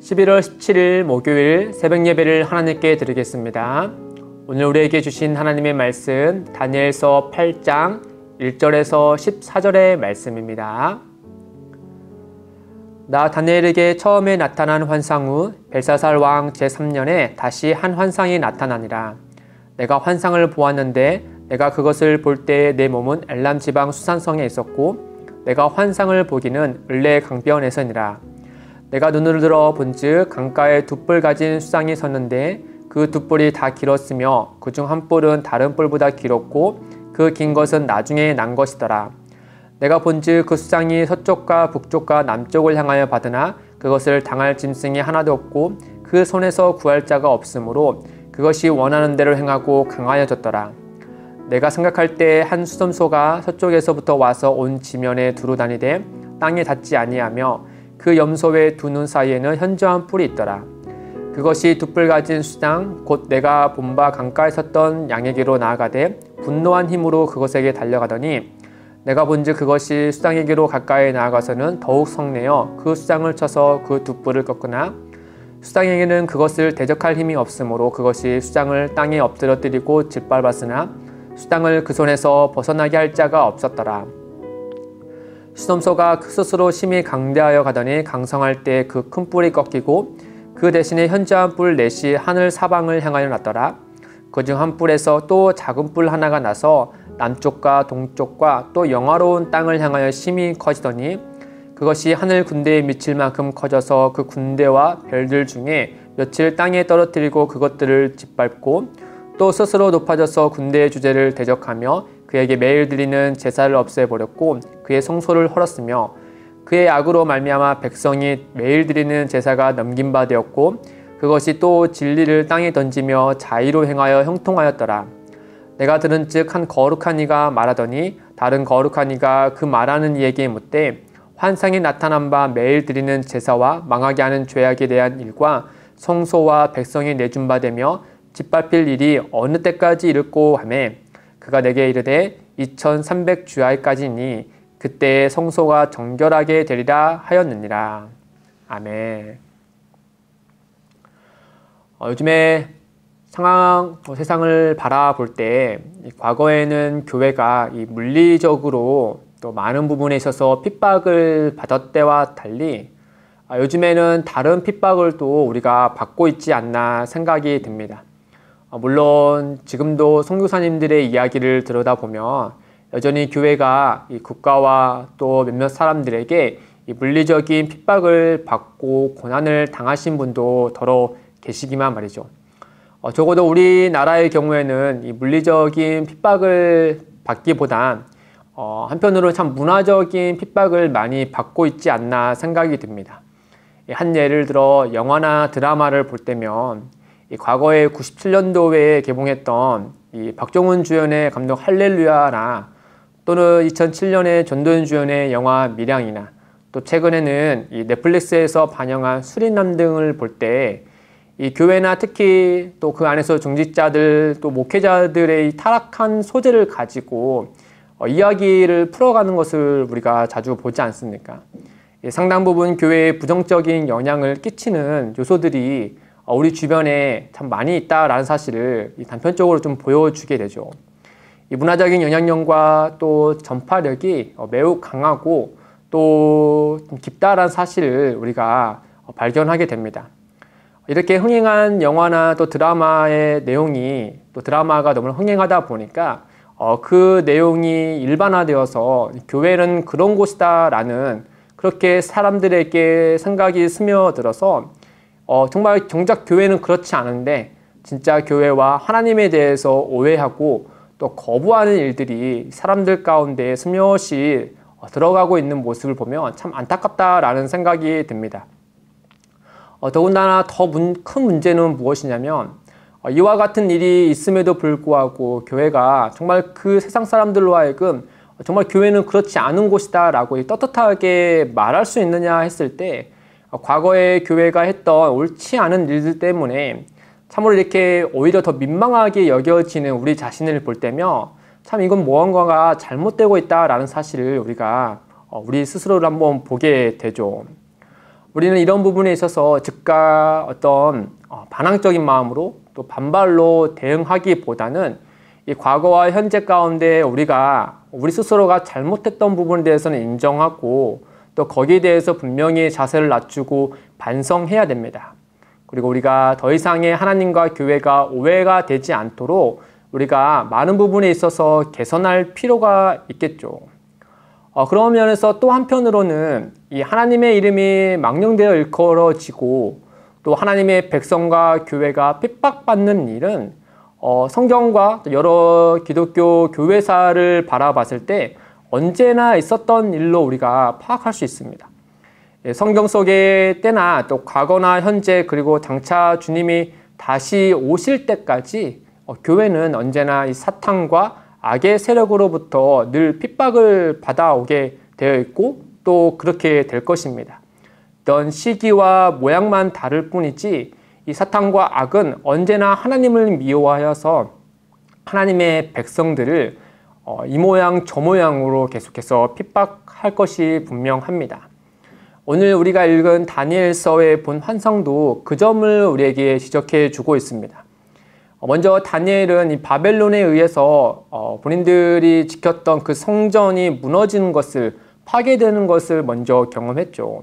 11월 17일 목요일 새벽 예배를 하나님께 드리겠습니다. 오늘 우리에게 주신 하나님의 말씀 다니엘서 8장 1절에서 14절의 말씀입니다. 나 다니엘에게 처음에 나타난 환상 후 벨사살 왕 제3년에 다시 한 환상이 나타나니라. 내가 환상을 보았는데 내가 그것을 볼 때에 내 몸은 엘람 지방 수산성에 있었고 내가 환상을 보기는 을레 강변에서니라. 내가 눈을 들어 본즉 강가에 두 뿔 가진 수상이 섰는데 그 두 뿔이 다 길었으며 그중 한 뿔은 다른 뿔보다 길었고 그 긴 것은 나중에 난 것이더라. 내가 본즉 그 수상이 서쪽과 북쪽과 남쪽을 향하여 받으나 그것을 당할 짐승이 하나도 없고 그 손에서 구할 자가 없으므로 그것이 원하는 대로 행하고 강하여졌더라. 내가 생각할 때 한 수점소가 서쪽에서부터 와서 온 지면에 두루 다니되 땅에 닿지 아니하며 그 염소의 두 눈 사이에는 현저한 뿔이 있더라. 그것이 두 뿔 가진 수상 곧 내가 본 바 강가에 섰던 양에게로 나아가되 분노한 힘으로 그것에게 달려가더니 내가 본즉 그것이 수상에게로 가까이 나아가서는 더욱 성내어 그 수상을 쳐서 그 두 뿔을 꺾으나 수상에게는 그것을 대적할 힘이 없으므로 그것이 수상을 땅에 엎드러뜨리고 짓밟았으나 수상을 그 손에서 벗어나게 할 자가 없었더라. 수점소가 그 스스로 심히 강대하여 가더니 강성할 때 그 큰 뿔이 꺾이고 그 대신에 현저한 뿔 넷이 하늘 사방을 향하여 났더라. 그중 한 뿔에서 또 작은 뿔 하나가 나서 남쪽과 동쪽과 또 영화로운 땅을 향하여 심히 커지더니 그것이 하늘 군대에 미칠 만큼 커져서 그 군대와 별들 중에 며칠 땅에 떨어뜨리고 그것들을 짓밟고 또 스스로 높아져서 군대의 주제를 대적하며 그에게 매일 드리는 제사를 없애버렸고 그의 성소를 헐었으며 그의 악으로 말미암아 백성이 매일 드리는 제사가 넘긴 바 되었고 그것이 또 진리를 땅에 던지며 자의로 행하여 형통하였더라. 내가 들은즉 한 거룩한 이가 말하더니 다른 거룩한 이가 그 말하는 이에게 묻되 환상에 나타난 바 매일 드리는 제사와 망하게 하는 죄악에 대한 일과 성소와 백성이 내준 바 되며 짓밟힐 일이 어느 때까지 이르고 하매 그가 내게 이르되 2300주야까지니 그때의 성소가 정결하게 되리라 하였느니라. 아멘. 요즘에 세상을 바라볼 때 과거에는 교회가 물리적으로 또 많은 부분에 있어서 핍박을 받았을 때와 달리 요즘에는 다른 핍박을 또 우리가 받고 있지 않나 생각이 듭니다. 물론 지금도 선교사님들의 이야기를 들여다보면 여전히 교회가 이 국가와 또 몇몇 사람들에게 이 물리적인 핍박을 받고 고난을 당하신 분도 더러 계시기만 말이죠. 적어도 우리나라의 경우에는 이 물리적인 핍박을 받기보단 한편으로 참 문화적인 핍박을 많이 받고 있지 않나 생각이 듭니다. 한 예를 들어 영화나 드라마를 볼 때면 과거에 97년도에 개봉했던 이 박정훈 주연의 감독 할렐루야나 또는 2007년에 전도연 주연의 영화 밀양이나 또 최근에는 이 넷플릭스에서 반영한 수린남 등을 볼 때 이 교회나 특히 또 그 안에서 중직자들 또 목회자들의 타락한 소재를 가지고 이야기를 풀어가는 것을 우리가 자주 보지 않습니까? 상당 부분 교회에 부정적인 영향을 끼치는 요소들이 우리 주변에 참 많이 있다라는 사실을 단편적으로 좀 보여주게 되죠. 이 문화적인 영향력과 또 전파력이 매우 강하고 또 좀 깊다라는 사실을 우리가 발견하게 됩니다. 이렇게 흥행한 영화나 또 드라마의 내용이 또 드라마가 너무 흥행하다 보니까 그 내용이 일반화되어서 교회는 그런 곳이다 라는 그렇게 사람들에게 생각이 스며들어서 정말 정작 교회는 그렇지 않은데 진짜 교회와 하나님에 대해서 오해하고 또 거부하는 일들이 사람들 가운데 스며시 들어가고 있는 모습을 보면 참 안타깝다라는 생각이 듭니다. 더군다나 더 큰 문제는 무엇이냐면 이와 같은 일이 있음에도 불구하고 교회가 정말 그 세상 사람들로 하여금 정말 교회는 그렇지 않은 곳이다 라고 떳떳하게 말할 수 있느냐 했을 때 과거에 교회가 했던 옳지 않은 일들 때문에 참으로 이렇게 오히려 더 민망하게 여겨지는 우리 자신을 볼 때면 참 이건 무언가가 잘못되고 있다라는 사실을 우리가 우리 스스로를 한번 보게 되죠. 우리는 이런 부분에 있어서 즉각 어떤 반항적인 마음으로 또 반발로 대응하기보다는 이 과거와 현재 가운데 우리 스스로가 잘못했던 부분에 대해서는 인정하고 또 거기에 대해서 분명히 자세를 낮추고 반성해야 됩니다. 그리고 우리가 더 이상의 하나님과 교회가 오해가 되지 않도록 우리가 많은 부분에 있어서 개선할 필요가 있겠죠. 그런 면에서 또 한편으로는 이 하나님의 이름이 망령되어 일컬어지고 또 하나님의 백성과 교회가 핍박받는 일은 성경과 여러 기독교 교회사를 바라봤을 때 언제나 있었던 일로 우리가 파악할 수 있습니다. 성경 속의 때나 또 과거나 현재 그리고 장차 주님이 다시 오실 때까지 교회는 언제나 이 사탄과 악의 세력으로부터 늘 핍박을 받아오게 되어 있고 또 그렇게 될 것입니다. 어떤 시기와 모양만 다를 뿐이지 이 사탄과 악은 언제나 하나님을 미워하여서 하나님의 백성들을 이 모양 저 모양으로 계속해서 핍박할 것이 분명합니다. 오늘 우리가 읽은 다니엘서의 본 환상도 그 점을 우리에게 지적해 주고 있습니다. 먼저 다니엘은 이 바벨론에 의해서 본인들이 지켰던 그 성전이 무너지는 것을 파괴되는 것을 먼저 경험했죠.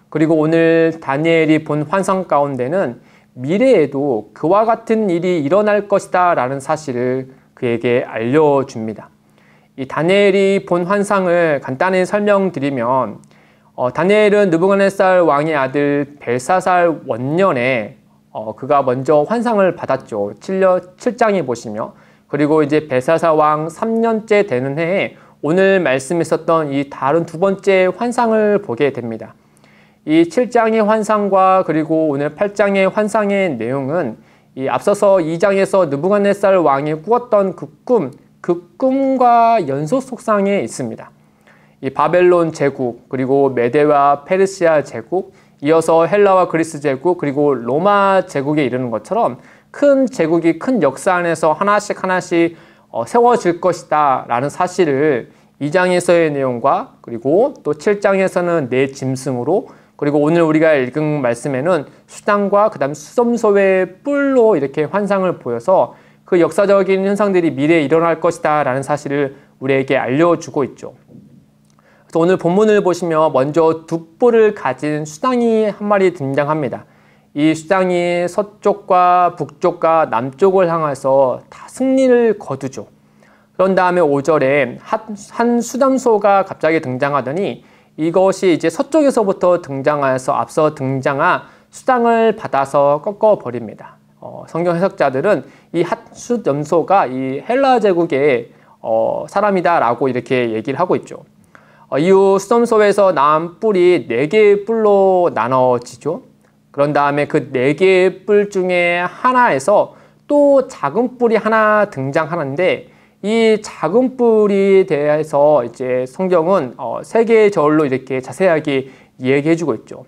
그리고 오늘 다니엘이 본 환상 가운데는 미래에도 그와 같은 일이 일어날 것이다 라는 사실을 그에게 알려줍니다. 이 다니엘이 본 환상을 간단히 설명드리면 다니엘은 느부갓네살 왕의 아들 벨사살 원년에 그가 먼저 환상을 받았죠. 7장에 보시면. 그리고 이제 벨사살 왕 3년째 되는 해에 오늘 말씀했었던 이 다른 두 번째 환상을 보게 됩니다. 이 7장의 환상과 그리고 오늘 8장의 환상의 내용은 이 앞서서 2장에서 느부갓네살 왕이 꾸었던 그 꿈과 연속 속상에 있습니다. 이 바벨론 제국, 그리고 메데와 페르시아 제국, 이어서 헬라와 그리스 제국, 그리고 로마 제국에 이르는 것처럼 큰 제국이 큰 역사 안에서 하나씩 세워질 것이다 라는 사실을 2장에서의 내용과 그리고 또 7장에서는 네 짐승으로 그리고 오늘 우리가 읽은 말씀에는 수장과 그 다음 수점소의 뿔로 이렇게 환상을 보여서 그 역사적인 현상들이 미래에 일어날 것이다 라는 사실을 우리에게 알려주고 있죠. 그래서 오늘 본문을 보시면 먼저 두 뿔을 가진 수장이 한 마리 등장합니다. 이 수장이 서쪽과 북쪽과 남쪽을 향해서 다 승리를 거두죠. 그런 다음에 5절에 한 수담소가 갑자기 등장하더니 이것이 이제 서쪽에서부터 등장하여서 앞서 등장한 수장을 받아서 꺾어버립니다. 성경 해석자들은 이 핫숫염소가 이 헬라 제국의 사람이다라고 이렇게 얘기를 하고 있죠. 이후 수점소에서 나온 뿔이 4개의 뿔로 나눠지죠. 그런 다음에 그 4개의 뿔 중에 하나에서 또 작은 뿔이 하나 등장하는데 이 작은 뿔에 대해서 이제 성경은 3개의 절로 이렇게 자세하게 얘기해주고 있죠.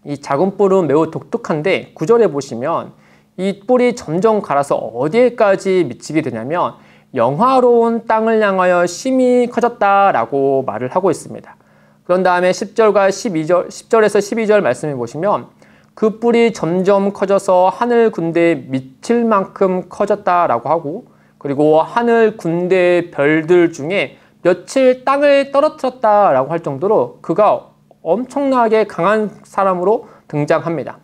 이 작은 뿔은 매우 독특한데 9절에 보시면 이 뿔이 점점 갈아서 어디에까지 미치게 되냐면 영화로운 땅을 향하여 심히 커졌다라고 말을 하고 있습니다. 그런 다음에 10절에서 12절 말씀을 보시면 그 뿔이 점점 커져서 하늘 군대에 미칠 만큼 커졌다라고 하고 그리고 하늘 군대의 별들 중에 며칠 땅을 떨어뜨렸다라고 할 정도로 그가 엄청나게 강한 사람으로 등장합니다.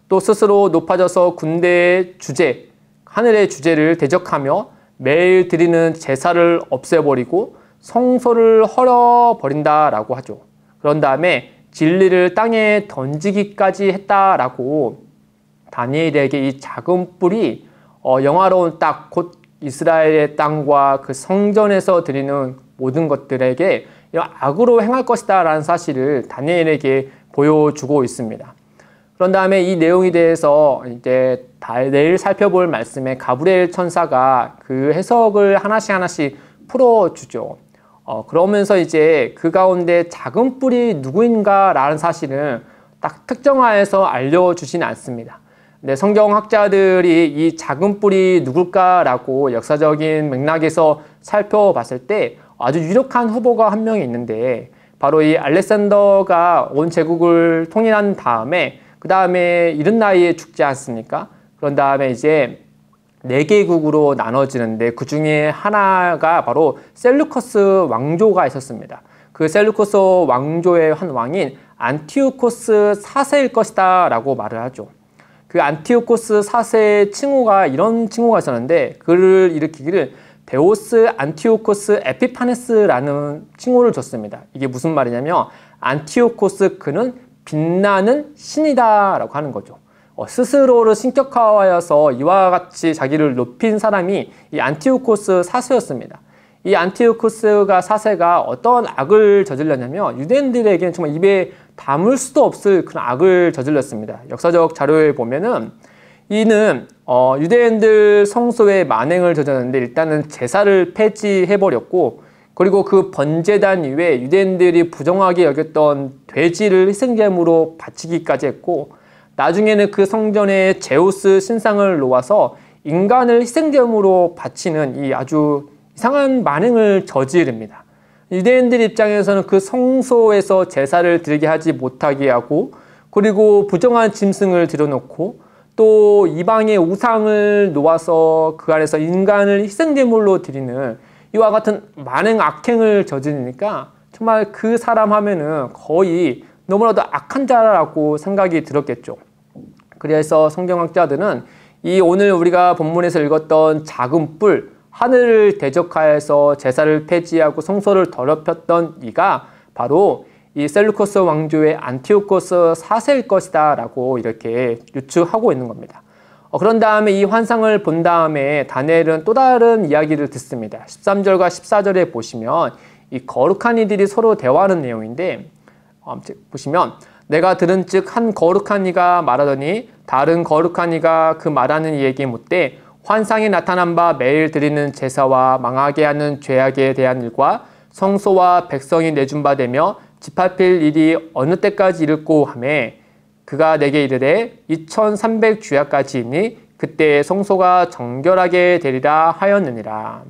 또 스스로 높아져서 군대의 주제, 하늘의 주제를 대적하며 매일 드리는 제사를 없애버리고 성소를 헐어버린다라고 하죠. 그런 다음에 진리를 땅에 던지기까지 했다라고 다니엘에게 이 작은 뿔이 영화로운 땅, 곧 이스라엘의 땅과 그 성전에서 드리는 모든 것들에게 악으로 행할 것이다 라는 사실을 다니엘에게 보여주고 있습니다. 그런 다음에 이 내용에 대해서 이제 내일 살펴볼 말씀에 가브리엘 천사가 그 해석을 하나씩 풀어주죠. 그러면서 이제 그 가운데 작은 뿔이 누구인가 라는 사실을 딱 특정하여서 알려주지는 않습니다. 근데 성경학자들이 이 작은 뿔이 누굴까라고 역사적인 맥락에서 살펴봤을 때 아주 유력한 후보가 한 명이 있는데 바로 이 알렉산더가 온 제국을 통일한 다음에 그 다음에 이른 나이에 죽지 않습니까? 그런 다음에 이제 4개국으로 나눠지는데 그 중에 하나가 바로 셀루커스 왕조가 있었습니다. 그 셀루커스 왕조의 한 왕인 안티오코스 4세일 것이다 라고 말을 하죠. 그 안티오코스 4세의 칭호가 이런 칭호가 있었는데 그를 일으키기를 데오스 안티오코스 에피파네스라는 칭호를 줬습니다. 이게 무슨 말이냐면 안티오코스 그는 빛나는 신이다 라고 하는 거죠. 스스로를 신격화하여서 이와 같이 자기를 높인 사람이 이 안티오코스 4세였습니다. 이 안티오코스가 4세가 어떤 악을 저질렀냐면 유대인들에게는 정말 입에 담을 수도 없을 그런 악을 저질렀습니다. 역사적 자료에 보면은 이는 유대인들 성소에 만행을 저질렀는데 일단은 제사를 폐지해버렸고 그리고 그 번제단 이후에 유대인들이 부정하게 여겼던 돼지를 희생제물로 바치기까지 했고 나중에는 그 성전에 제우스 신상을 놓아서 인간을 희생제물로 바치는 이 아주 이상한 만행을 저지릅니다. 유대인들 입장에서는 그 성소에서 제사를 드리게 하지 못하게 하고 그리고 부정한 짐승을 들여놓고 또 이방의 우상을 놓아서 그 안에서 인간을 희생제물로 드리는 이와 같은 만행 악행을 저지르니까 정말 그 사람 하면은 거의 너무나도 악한 자라고 생각이 들었겠죠. 그래서 성경학자들은 이 오늘 우리가 본문에서 읽었던 작은 뿔 하늘을 대적하여서 제사를 폐지하고 성소를 더럽혔던 이가 바로 이 셀루커스 왕조의 안티오코스 4세일 것이다 라고 이렇게 유추하고 있는 겁니다. 그런 다음에 이 환상을 본 다음에 다니엘은 또 다른 이야기를 듣습니다. 13절과 14절에 보시면 이 거룩한 이들이 서로 대화하는 내용인데 보시면 내가 들은 즉 한 거룩한 이가 말하더니 다른 거룩한 이가 그 말하는 이에게 묻되 환상이 나타난 바 매일 드리는 제사와 망하게 하는 죄악에 대한 일과 성소와 백성이 내준 바 되며 집합할 일이 어느 때까지 이르고 하매 그가 내게 이르되 2300 주야까지이니 그때 성소가 정결하게 되리라 하였느니라.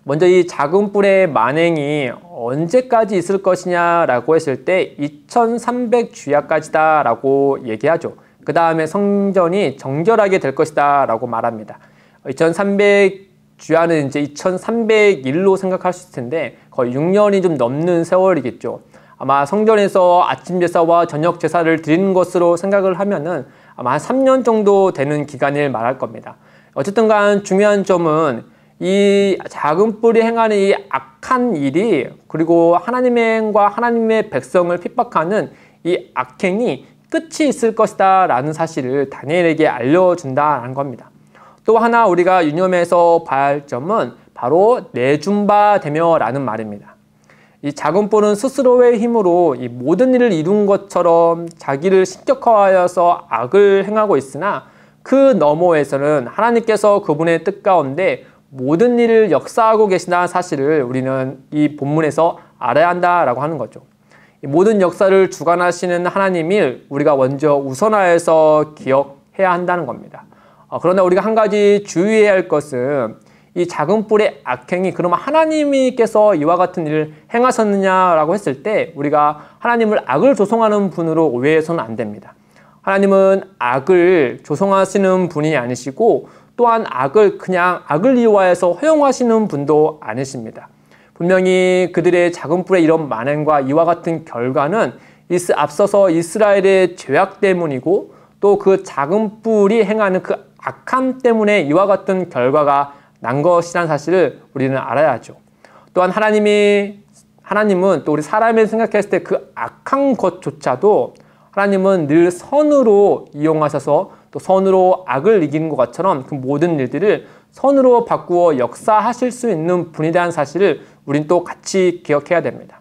먼저 이 작은 뿔의 만행이 언제까지 있을 것이냐라고 했을 때 2300 주야까지다 라고 얘기하죠. 그 다음에 성전이 정결하게 될 것이다 라고 말합니다. 2300 주야는 이제 2301로 생각할 수 있을 텐데 거의 6년이 좀 넘는 세월이겠죠. 아마 성전에서 아침 제사와 저녁 제사를 드리는 것으로 생각을 하면은 아마 한 3년 정도 되는 기간을 말할 겁니다. 어쨌든 간 중요한 점은 이 작은 뿔이 행하는 이 악한 일이 그리고 하나님과 하나님의 백성을 핍박하는 이 악행이 끝이 있을 것이다 라는 사실을 다니엘에게 알려준다는 겁니다. 또 하나 우리가 유념해서 봐야 할 점은 바로 내준 바 되며 라는 말입니다. 이 작은 뿔은 스스로의 힘으로 이 모든 일을 이룬 것처럼 자기를 신격화하여서 악을 행하고 있으나 그 너머에서는 하나님께서 그분의 뜻 가운데 모든 일을 역사하고 계시다는 사실을 우리는 이 본문에서 알아야 한다라고 하는 거죠. 이 모든 역사를 주관하시는 하나님을 우리가 먼저 우선하여서 기억해야 한다는 겁니다. 그러나 우리가 한 가지 주의해야 할 것은 이 작은 뿔의 악행이 그러면 하나님께서 이와 같은 일을 행하셨느냐라고 했을 때 우리가 하나님을 악을 조성하는 분으로 오해해서는 안 됩니다. 하나님은 악을 조성하시는 분이 아니시고 또한 악을 그냥 악을 이용하여서 허용하시는 분도 아니십니다. 분명히 그들의 작은 뿔의 이런 만행과 이와 같은 결과는 앞서서 이스라엘의 죄악 때문이고 또 그 작은 뿔이 행하는 그 악함 때문에 이와 같은 결과가 난 것이라는 사실을 우리는 알아야 하죠. 또한 하나님은 또 우리 사람을 생각했을 때 그 악한 것조차도 하나님은 늘 선으로 이용하셔서 또 선으로 악을 이기는 것처럼 그 모든 일들을 선으로 바꾸어 역사하실 수 있는 분이라는 사실을 우린 또 같이 기억해야 됩니다.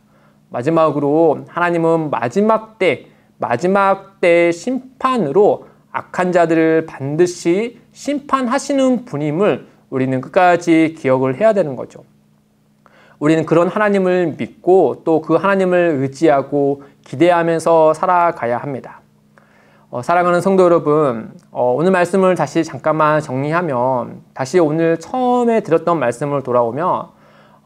마지막으로 하나님은 마지막 때 심판으로 악한 자들을 반드시 심판하시는 분임을 우리는 끝까지 기억을 해야 되는 거죠. 우리는 그런 하나님을 믿고 또 그 하나님을 의지하고 기대하면서 살아가야 합니다. 사랑하는 성도 여러분, 오늘 말씀을 다시 잠깐만 정리하면 다시 오늘 처음에 들었던 말씀을 돌아오며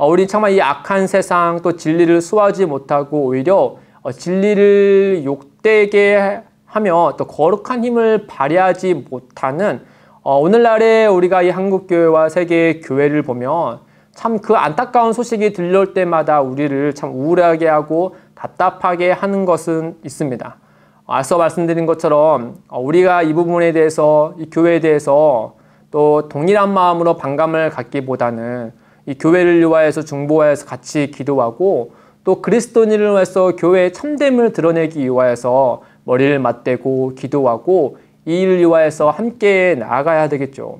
우리 정말 이 악한 세상 또 진리를 수호하지 못하고 오히려 진리를 욕되게 하며 또 거룩한 힘을 발휘하지 못하는 오늘날의 우리가 이 한국교회와 세계 교회를 보면 참 그 안타까운 소식이 들려올 때마다 우리를 참 우울하게 하고 답답하게 하는 것은 있습니다. 앞서 말씀드린 것처럼 우리가 이 부분에 대해서 이 교회에 대해서 또 동일한 마음으로 반감을 갖기보다는 이 교회를 위하여서 중보하여서 같이 기도하고 또 그리스도인을 위해서 교회의 참됨을 드러내기 위하여서 머리를 맞대고 기도하고 이 일을 위하여서 함께 나아가야 되겠죠.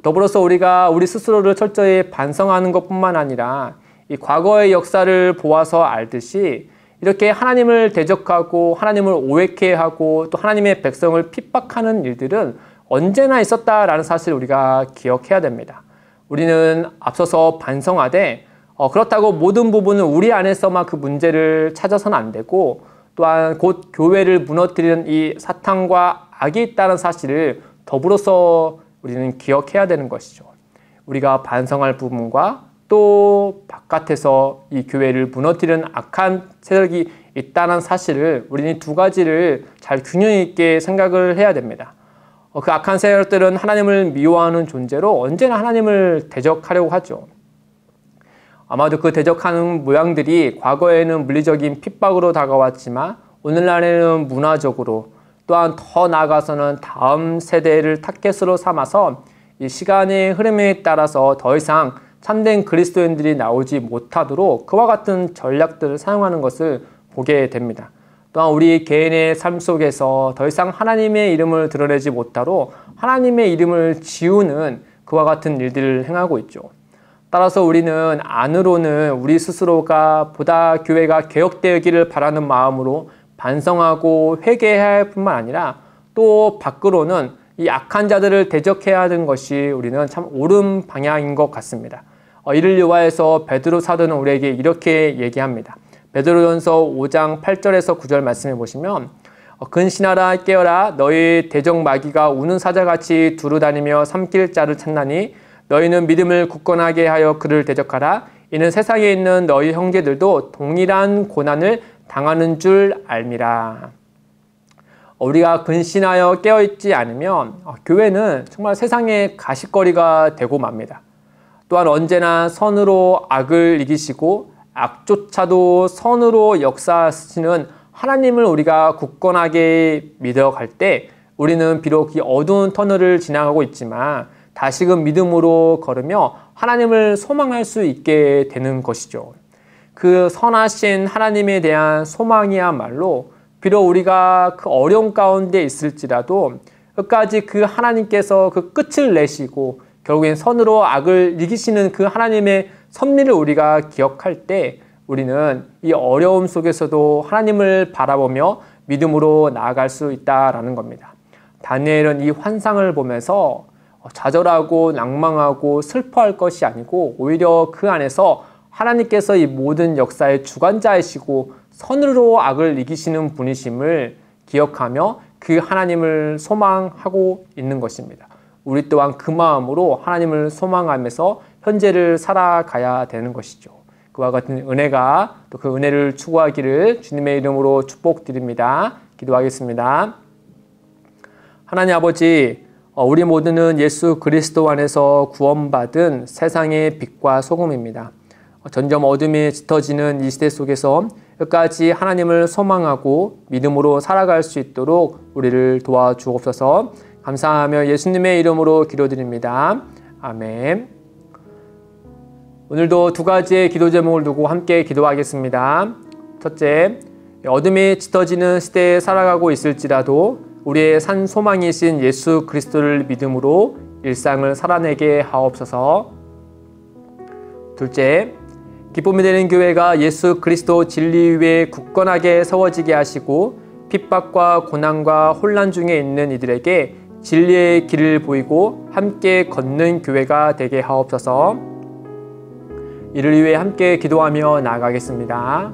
더불어서 우리가 우리 스스로를 철저히 반성하는 것뿐만 아니라 이 과거의 역사를 보아서 알듯이 이렇게 하나님을 대적하고 하나님을 오해케 하고 또 하나님의 백성을 핍박하는 일들은 언제나 있었다라는 사실을 우리가 기억해야 됩니다. 우리는 앞서서 반성하되 그렇다고 모든 부분은 우리 안에서만 그 문제를 찾아서는 안 되고 또한 곧 교회를 무너뜨리는 이 사탄과 악이 있다는 사실을 더불어서 우리는 기억해야 되는 것이죠. 우리가 반성할 부분과 또 바깥에서 이 교회를 무너뜨리는 악한 세력이 있다는 사실을 우리는 두 가지를 잘 균형 있게 생각을 해야 됩니다. 그 악한 세력들은 하나님을 미워하는 존재로 언제나 하나님을 대적하려고 하죠. 아마도 그 대적하는 모양들이 과거에는 물리적인 핍박으로 다가왔지만 오늘날에는 문화적으로 또한 더 나아가서는 다음 세대를 타겟으로 삼아서 이 시간의 흐름에 따라서 더 이상 참된 그리스도인들이 나오지 못하도록 그와 같은 전략들을 사용하는 것을 보게 됩니다. 또한 우리 개인의 삶 속에서 더 이상 하나님의 이름을 드러내지 못하도록 하나님의 이름을 지우는 그와 같은 일들을 행하고 있죠. 따라서 우리는 안으로는 우리 스스로가 보다 교회가 개혁되기를 바라는 마음으로 반성하고 회개해야 할 뿐만 아니라 또 밖으로는 이 악한 자들을 대적해야 하는 것이 우리는 참 옳은 방향인 것 같습니다. 이를 위하여서 베드로 사도는 우리에게 이렇게 얘기합니다. 베드로전서 5장 8절에서 9절 말씀해 보시면 근신하라 깨어라 너희 대적 마귀가 우는 사자같이 두루다니며 삼킬 자를 찾나니 너희는 믿음을 굳건하게 하여 그를 대적하라. 이는 세상에 있는 너희 형제들도 동일한 고난을 당하는 줄 알미라. 우리가 근신하여 깨어있지 않으면 교회는 정말 세상의 가십거리가 되고 맙니다. 또한 언제나 선으로 악을 이기시고 악조차도 선으로 역사하시는 하나님을 우리가 굳건하게 믿어갈 때 우리는 비록 이 어두운 터널을 지나가고 있지만 다시금 믿음으로 걸으며 하나님을 소망할 수 있게 되는 것이죠. 그 선하신 하나님에 대한 소망이야말로 비록 우리가 그 어려운 가운데 있을지라도 끝까지 그 하나님께서 그 끝을 내시고 결국엔 선으로 악을 이기시는 그 하나님의 섭리를 우리가 기억할 때 우리는 이 어려움 속에서도 하나님을 바라보며 믿음으로 나아갈 수 있다라는 겁니다. 다니엘은 이 환상을 보면서 좌절하고 낭망하고 슬퍼할 것이 아니고 오히려 그 안에서 하나님께서 이 모든 역사의 주관자이시고 선으로 악을 이기시는 분이심을 기억하며 그 하나님을 소망하고 있는 것입니다. 우리 또한 그 마음으로 하나님을 소망하면서 현재를 살아가야 되는 것이죠. 그와 같은 은혜가 또 그 은혜를 추구하기를 주님의 이름으로 축복드립니다. 기도하겠습니다. 하나님 아버지, 우리 모두는 예수 그리스도 안에서 구원받은 세상의 빛과 소금입니다. 점점 어둠이 짙어지는 이 시대 속에서 끝까지 하나님을 소망하고 믿음으로 살아갈 수 있도록 우리를 도와주옵소서. 감사하며 예수님의 이름으로 기도드립니다. 아멘. 오늘도 두 가지의 기도 제목을 두고 함께 기도하겠습니다. 첫째, 어둠이 짙어지는 시대에 살아가고 있을지라도 우리의 산 소망이신 예수 그리스도를 믿음으로 일상을 살아내게 하옵소서. 둘째, 기쁨이 되는 교회가 예수 그리스도 진리 위에 굳건하게 세워지게 하시고 핍박과 고난과 혼란 중에 있는 이들에게 진리의 길을 보이고 함께 걷는 교회가 되게 하옵소서. 이를 위해 함께 기도하며 나아가겠습니다.